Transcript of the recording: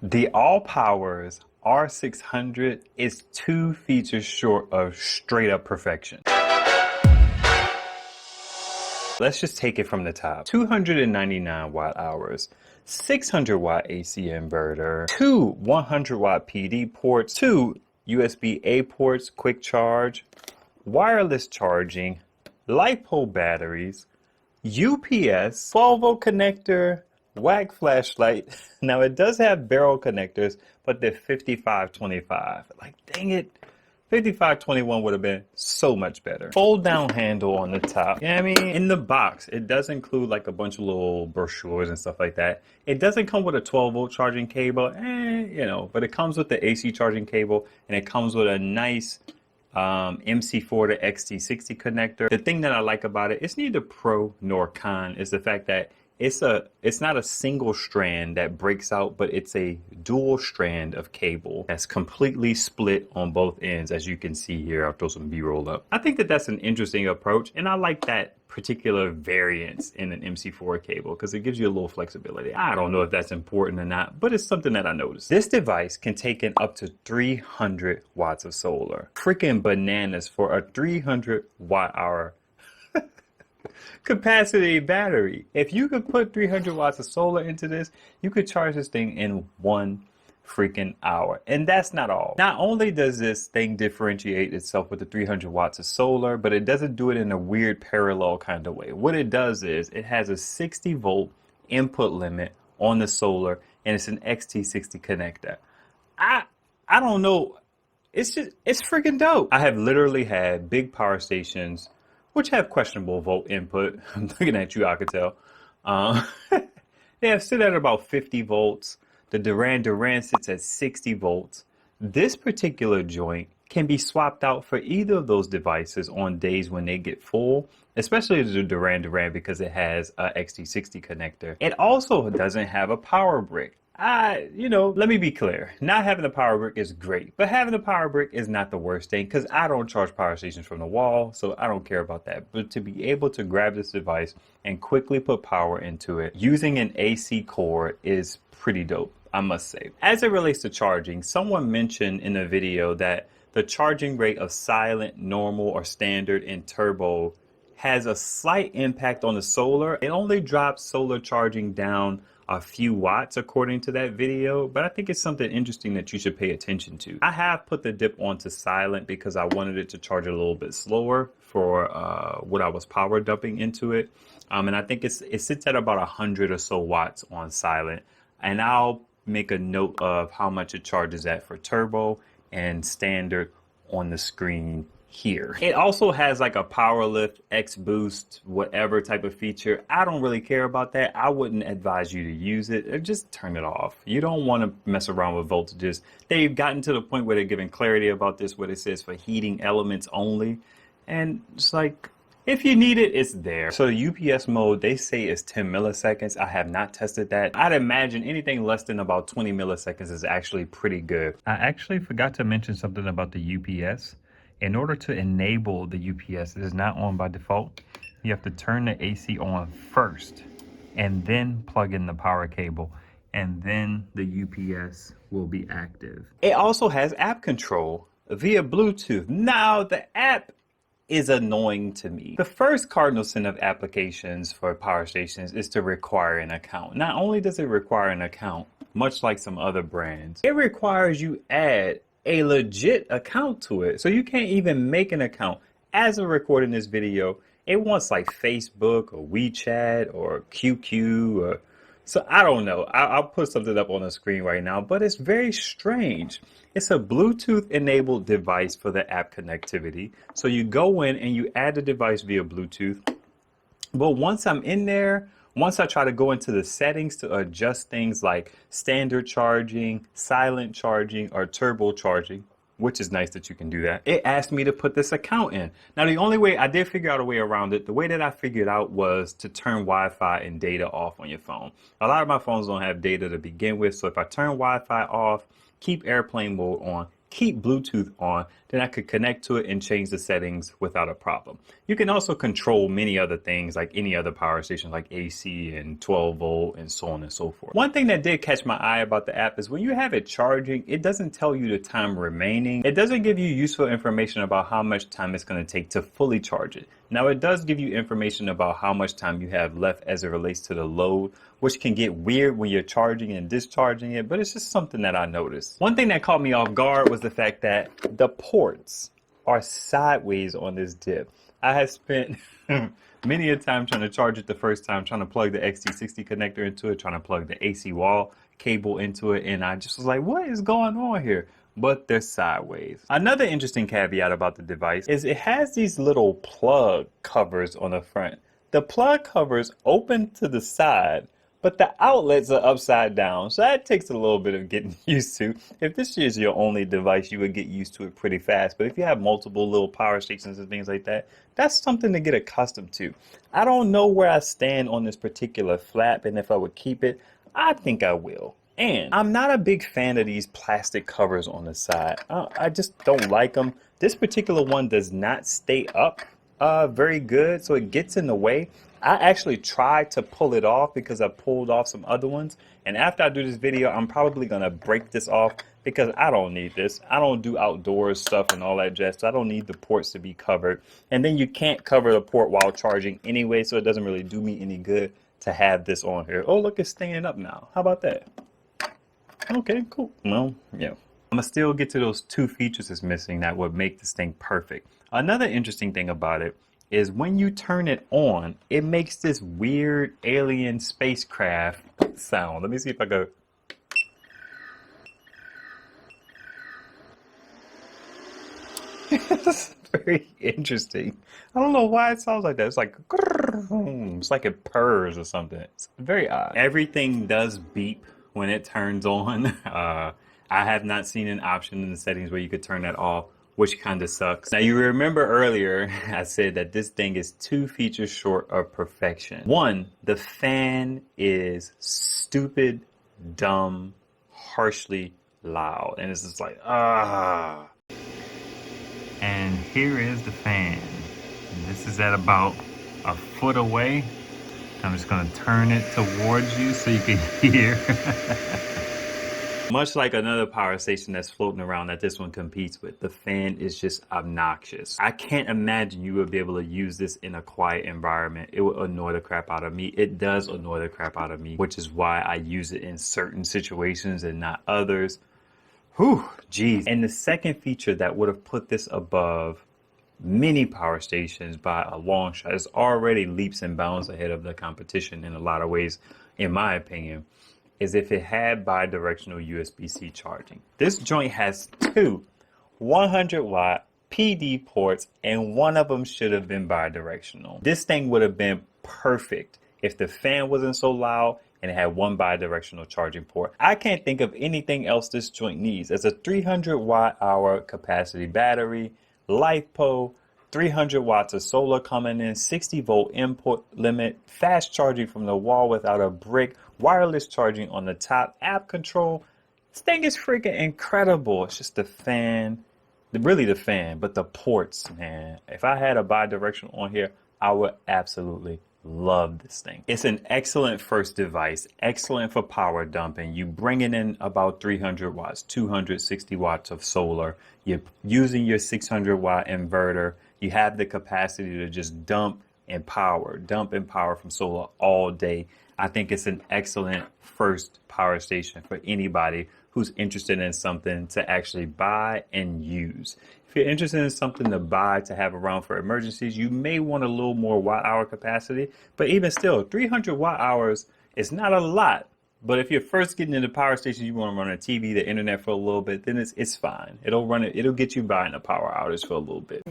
The AllPowers R600 is 2 features short of straight up perfection. Let's just take it from the top. 299 watt hours, 600 watt AC inverter, 2 100 watt PD ports, 2 USB-A ports, quick charge, wireless charging, LiPo batteries, UPS, 12-volt connector, WAG flashlight. Now it does have barrel connectors, but they're 5525. Like, dang it. 5521 would have been so much better. Fold down handle on the top. Yeah, I mean, in the box, it does include like a bunch of little brochures and stuff like that. It doesn't come with a 12-volt charging cable, but it comes with the AC charging cable, and it comes with a nice MC4 to XT60 connector. The thing that I like about it, it's neither pro nor con, is the fact that it's not a single strand that breaks out, but it's a dual strand of cable that's completely split on both ends, as you can see here. I'll throw some B-roll up. I think that that's an interesting approach, and I like that particular variance in an MC4 cable because it gives you a little flexibility. I don't know if that's important or not, but it's something that I noticed. This device can take in up to 300 watts of solar. Freaking bananas for a 300 watt hour capacity battery. If you could put 300 watts of solar into this, you could charge this thing in 1 freaking hour. And that's not all. Not only does this thing differentiate itself with the 300 watts of solar, but it doesn't do it in a weird parallel kind of way. What it does is it has a 60 volt input limit on the solar, and it's an XT60 connector. I don't know. It's freaking dope. I have literally had big power stations which have questionable volt input. I'm looking at you, I could tell. They have sit at about 50 volts. The Duran Duran sits at 60 volts. This particular joint can be swapped out for either of those devices on days when they get full, especially the Duran Duran because it has a XT60 connector. It also doesn't have a power brick. Let me be clear. Not having a power brick is great, but having a power brick is not the worst thing because I don't charge power stations from the wall, so I don't care about that. But to be able to grab this device and quickly put power into it using an AC cord is pretty dope, I must say. As it relates to charging, someone mentioned in a video that the charging rate of silent, normal, or standard and turbo has a slight impact on the solar. It only drops solar charging down a few watts according to that video, but I think it's something interesting that you should pay attention to. I have put the dip onto silent because I wanted it to charge a little bit slower for what I was power dumping into it. And I think it sits at about 100 or so watts on silent. And I'll make a note of how much it charges at for turbo and standard on the screen here. It also has like a power lift, X boost, whatever type of feature. I don't really care about that. I wouldn't advise you to use it. Just turn it off. You don't want to mess around with voltages. They've gotten to the point where they're giving clarity about this, what it says for heating elements only. And it's like, if you need it, it's there. So the UPS mode, they say is 10 milliseconds. I have not tested that. I'd imagine anything less than about 20 milliseconds is actually pretty good. I actually forgot to mention something about the UPS. In order to enable the UPS, it is not on by default. You have to turn the AC on first and then plug in the power cable, and then the UPS will be active. It also has app control via Bluetooth. Now, the app is annoying to me. The first cardinal sin of applications for power stations is to require an account. Not only does it require an account, much like some other brands, it requires you add a legit account to it. So you can't even make an account. As of recording this video, it wants like Facebook or WeChat or QQ. So I don't know. I'll put something up on the screen right now, but it's very strange. It's a Bluetooth enabled device for the app connectivity. So you go in and you add the device via Bluetooth. But once I'm in there, once I try to go into the settings to adjust things like standard charging, silent charging, or turbo charging, which is nice that you can do that, it asked me to put this account in. Now, the only way I did figure out a way around it, the way that I figured out was to turn Wi-Fi and data off on your phone. A lot of my phones don't have data to begin with, so if I turn Wi-Fi off, keep airplane mode on, keep Bluetooth on, then I could connect to it and change the settings without a problem. You can also control many other things like any other power station like AC and 12 volt and so on and so forth. One thing that did catch my eye about the app is when you have it charging, it doesn't tell you the time remaining. It doesn't give you useful information about how much time it's going to take to fully charge it. Now it does give you information about how much time you have left as it relates to the load, which can get weird when you're charging and discharging it, but it's just something that I noticed. One thing that caught me off guard was the fact that the ports are sideways on this dip. I have spent many a time trying to charge it the first time, trying to plug the XT60 connector into it, trying to plug the AC wall cable into it, and I just was like, what is going on here? But they're sideways. Another interesting caveat about the device is it has these little plug covers on the front. The plug covers open to the side, but the outlets are upside down. So that takes a little bit of getting used to. If this is your only device, you would get used to it pretty fast. But if you have multiple little power stations and things like that, that's something to get accustomed to. I don't know where I stand on this particular flap and if I would keep it. I think I will. And I'm not a big fan of these plastic covers on the side. I just don't like them. This particular one does not stay up very good, so it gets in the way. I actually tried to pull it off because I pulled off some other ones. And after I do this video, I'm probably going to break this off because I don't need this. I don't do outdoors stuff and all that jazz, so I don't need the ports to be covered. And then you can't cover the port while charging anyway, so it doesn't really do me any good to have this on here. Oh, look, it's staying up now. How about that? Okay, cool. Well, yeah. I'm gonna still get to those two features it's missing that would make this thing perfect. Another interesting thing about it is when you turn it on, it makes this weird alien spacecraft sound. Let me see if I go. That's very interesting. I don't know why it sounds like that. It's like, it's like it purrs or something. It's very odd. Everything does beep when it turns on. I have not seen an option in the settings where you could turn that off, which kind of sucks. Now, you remember earlier I said that this thing is 2 features short of perfection. One, the fan is stupid, dumb, harshly loud. And it's just like, ah. And here is the fan. This is at about a foot away. I'm just going to turn it towards you so you can hear. Much like another power station that's floating around that this one competes with, the fan is just obnoxious. I can't imagine you would be able to use this in a quiet environment. It would annoy the crap out of me. It does annoy the crap out of me, which is why I use it in certain situations and not others. Whew, geez. And the second feature that would have put this above many power stations by a long shot, is already leaps and bounds ahead of the competition in a lot of ways, in my opinion, is if it had bi-directional USB-C charging. This joint has 2 100-watt PD ports, and one of them should have been bi-directional. This thing would have been perfect if the fan wasn't so loud and it had 1 bi-directional charging port. I can't think of anything else this joint needs. It's a 300-watt-hour capacity battery, LiFePO, 300 watts of solar coming in, 60-volt input limit, fast charging from the wall without a brick, wireless charging on the top, app control. This thing is freaking incredible. It's just the fan, really the fan, but the ports, man. If I had a bi-directional on here, I would absolutely love this thing. It's an excellent first device, excellent for power dumping. You bring it in about 300 watts, 260 watts of solar. You're using your 600-watt inverter. You have the capacity to just dump and power from solar all day. I think it's an excellent first power station for anybody who's interested in something to actually buy and use. If you're interested in something to buy to have around for emergencies, you may want a little more watt-hour capacity, but even still, 300 watt-hours is not a lot. But if you're first getting into power stations, you want to run a TV, the internet for a little bit, then it's fine. It'll get you by in a power outage for a little bit.